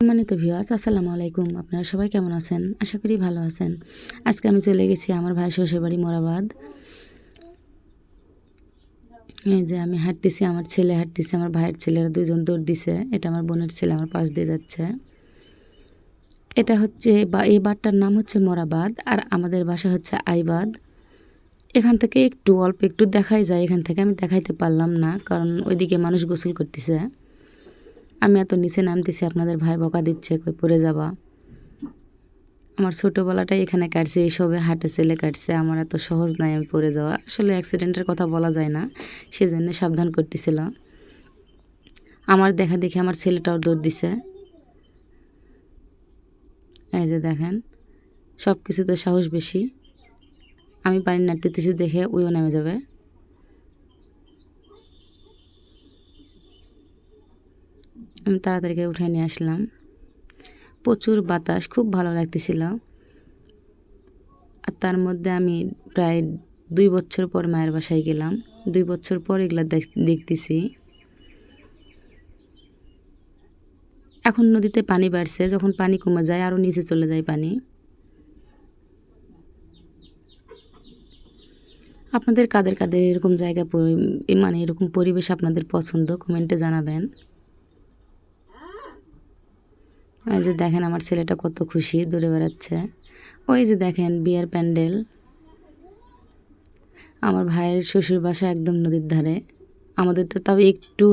সম্মানিত ভিউয়ার্স, আসসালামু আলাইকুম। আপনারা সবাই কেমন আছেন? আশা করি ভালো আছেন। আজকে আমি চলে গেছি আমার ভাইয়ের শ্বশুরবাড়ি মোরাবাদ। এই যে আমি হাঁটতেছি, আমার ছেলে হাঁটতেছে, আমার ভাইয়ের ছেলেরা দুজন দৌড় দিছে। এটা আমার বোনের ছেলে আমার পাশ দিয়ে যাচ্ছে। এটা হচ্ছে এই বাঁধটার নাম হচ্ছে মোরাবাদ, আর আমাদের বাসা হচ্ছে আইবাদ। এখান থেকে অল্প একটু দেখাই যায়। এখান থেকে আমি দেখাইতে পারলাম না, কারণ ওইদিকে মানুষ গোসল করতেছে। আমি এত নিচে নামতেছি, আপনাদের ভাই বকা দিচ্ছে, কই পড়ে যাবা। আমার ছোটোবেলাটাই এখানে কাটছে, এইসবে হাঁটে ছেলে কাটছে। আমার এত সহজ নয় আমি পড়ে যাওয়া। আসলে অ্যাক্সিডেন্টের কথা বলা যায় না, সেজন্য সাবধান করতেছিল। আমার দেখা দেখি আমার ছেলেটাও দৌড় দিছে। এই যে দেখেন, সব কিছুতে সাহস বেশি। আমি পানি নাড়তেছি দেখে ওইও নেমে যাবে। আমি তাড়াতাড়ি করে উঠে নিয়ে আসলাম। প্রচুর বাতাস, খুব ভালো লাগতেছিল। আর তার মধ্যে আমি প্রায় 2 বছর পর মায়ের বাসায় গেলাম। 2 বছর পর এগুলো দেখতেছি। এখন নদীতে পানি বাড়ছে, যখন পানি কমে যায় আরও নিচে চলে যায় পানি। আপনাদের কাদের কাদের এরকম জায়গা মানে এরকম পরিবেশ আপনাদের পছন্দ, কমেন্টে জানাবেন। ওই যে দেখেন আমার ছেলেটা কত খুশি, দৌড়ে বেড়াচ্ছে। ওই যে দেখেন বিয়ের প্যান্ডেল। আমার ভাইয়ের শ্বশুর বাসা একদম নদীর ধারে। আমাদের তো তাও একটু